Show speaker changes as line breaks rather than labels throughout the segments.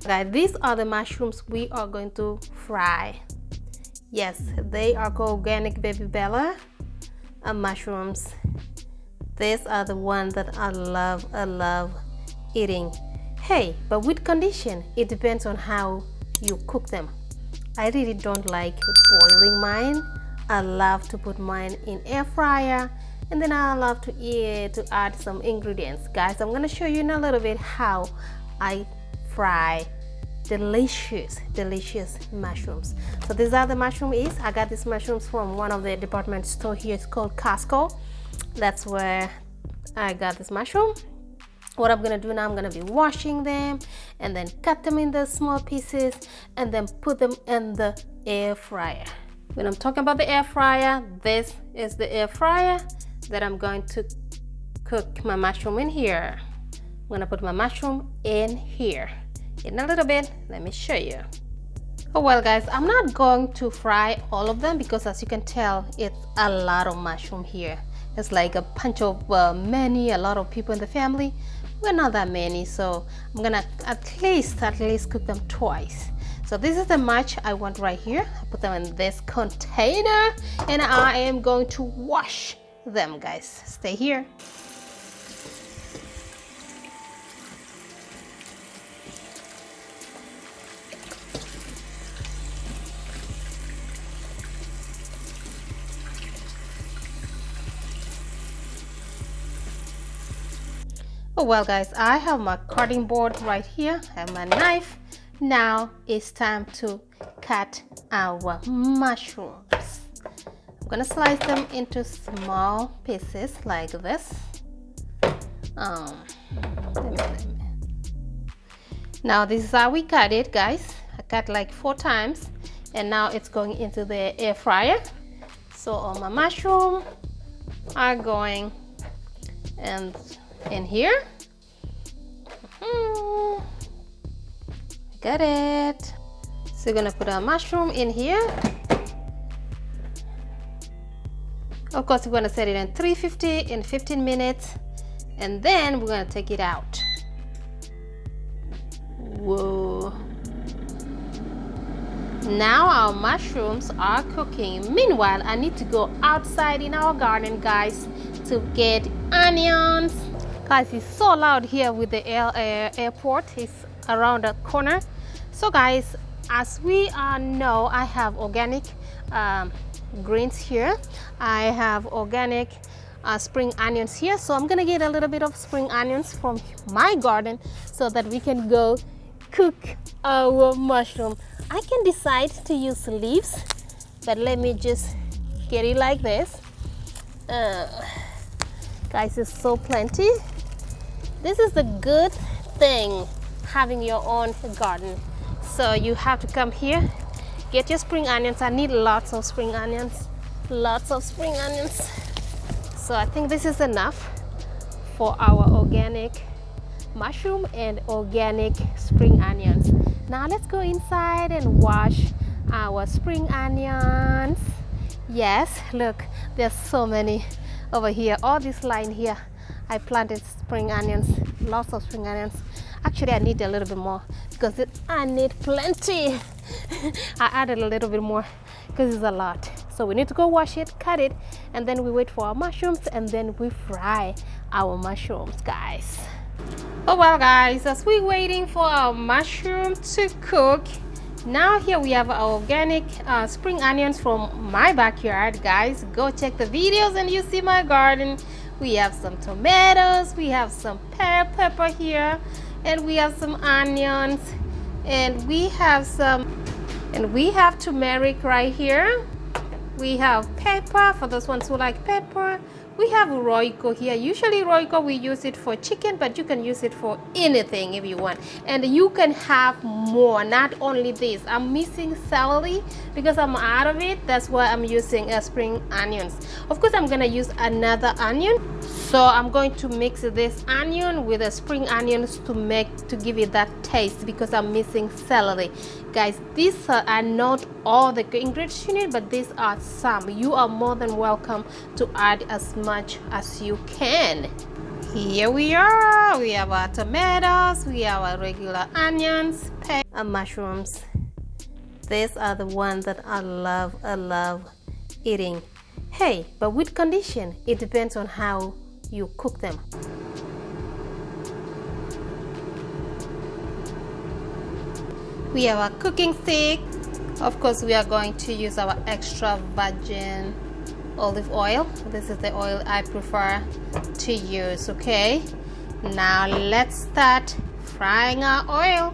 Guys, these are the mushrooms we are going to fry. Yes, they are called organic baby bella mushrooms. These are the ones that I love eating. Hey, but with condition, it depends on how you cook them. I really don't like boiling mine. I love to put mine in air fryer, and then I love to add some ingredients. Guys, I'm gonna show you in a little bit how I fry delicious mushrooms. So these are the mushrooms. I got these mushrooms from one of the department store here. It's called Costco. That's where I got this mushroom. What I'm gonna do now, I'm gonna be washing them and then cut them in the small pieces and then put them in the air fryer. When I'm talking about the air fryer, this is the air fryer that I'm going to cook my mushroom in here. I'm gonna put my mushroom in here. In a little bit, let me show you. Oh well guys, I'm not going to fry all of them because as you can tell, it's a lot of mushroom here. It's like a bunch of a lot of people in the family. We're not that many, so I'm gonna at least cook them twice. So this is the much I want right here. I put them in this container and I am going to wash them, guys. Stay here. Oh well guys, I have my cutting board right here. I have my knife. Now it's time to cut our mushrooms. I'm gonna slice them into small pieces like this. Now this is how we cut it, guys. I cut like 4 times and now it's going into the air fryer. So all my mushroom are going in here. Got it. So we're gonna put our mushroom in here. Of course, we're gonna set it in 350 in 15 minutes, and then we're gonna take it out. Whoa. Now our mushrooms are cooking. Meanwhile, I need to go outside in our garden, guys, to get onions. Guys, it's so loud here with the airport. It's around the corner. So guys, as we know, I have organic greens here. I have organic spring onions here. So I'm gonna get a little bit of spring onions from my garden so that we can go cook our mushroom. I can decide to use leaves, but let me just get it like this. Guys, it's so plenty. This is the good thing having your own garden. So you have to come here, get your spring onions. I need lots of spring onions, So I think this is enough for our organic mushroom and organic spring onions. Now let's go inside and wash our spring onions. Yes, look, there's so many over here. All this line here, I planted spring onions, lots of spring onions. Actually, I need a little bit more because I need plenty. I added a little bit more because it's a lot. So we need to go wash it, cut it, and then we wait for our mushrooms, and then we fry our mushrooms, guys. Oh well, guys, as we're waiting for our mushroom to cook, now here we have our organic spring onions from my backyard, guys. Go check the videos and you see my garden. We have some tomatoes, we have some pepper here, and we have some onions, and we have turmeric right here. We have pepper for those ones who like pepper. We have Royco here. Usually Royco we use it for chicken, but you can use it for anything if you want. And you can have more, not only this. I'm missing celery because I'm out of it. That's why I'm using spring onions. Of course, I'm gonna use another onion. So I'm going to mix this onion with the spring onions to give it that taste because I'm missing celery. Guys, these are not all the ingredients you need, but these are some. You are more than welcome to add as much as you can. Here we are. We have our tomatoes, we have our regular onions, and mushrooms. These are the ones that I love eating. Hey, but with condition, it depends on how you cook them. We have our cooking stick. Of course, we are going to use our extra virgin olive oil. This is the oil I prefer to use, okay? Now let's start frying our oil.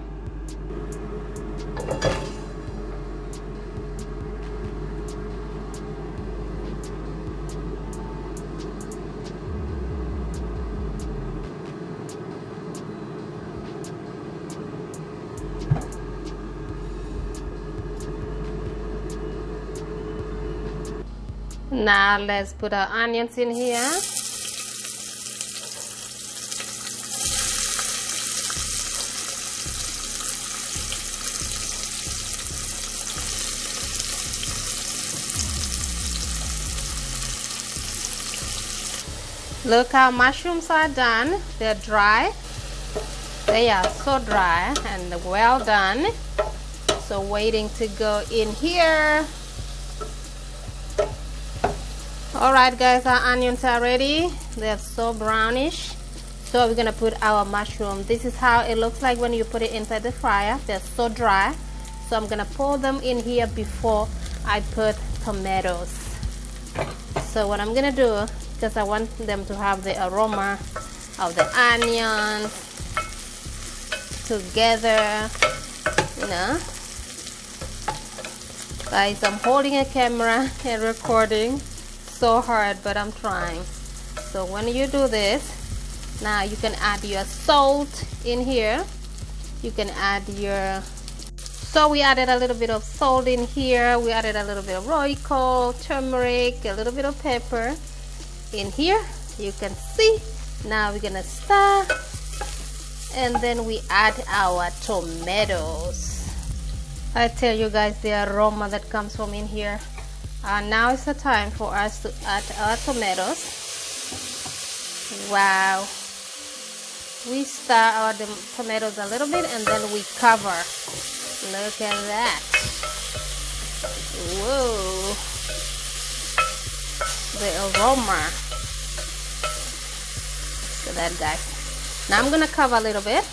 Now let's put our onions in here. Look, our mushrooms are done. They're dry. They are so dry and well done. So waiting to go in here. Alright guys, our onions are ready. They're so brownish. So we're gonna put our mushroom. This is how it looks like when you put it inside the fryer. They're so dry. So I'm gonna pour them in here before I put tomatoes. So what I'm gonna do, because I want them to have the aroma of the onions together, you know. Guys, I'm holding a camera and recording. So hard, but I'm trying. So when you do this, now you can add your salt in here. You can add your, so we added a little bit of salt in here. We added a little bit of royco, turmeric, a little bit of pepper in here. You can see. Now we're gonna stir, and then we add our tomatoes. I tell you guys, the aroma that comes from in here. Now is the time for us to add our tomatoes. Wow. We stir our tomatoes a little bit and then we cover. Look at that. Whoa. The aroma. Look at that, guys. Now I'm going to cover a little bit.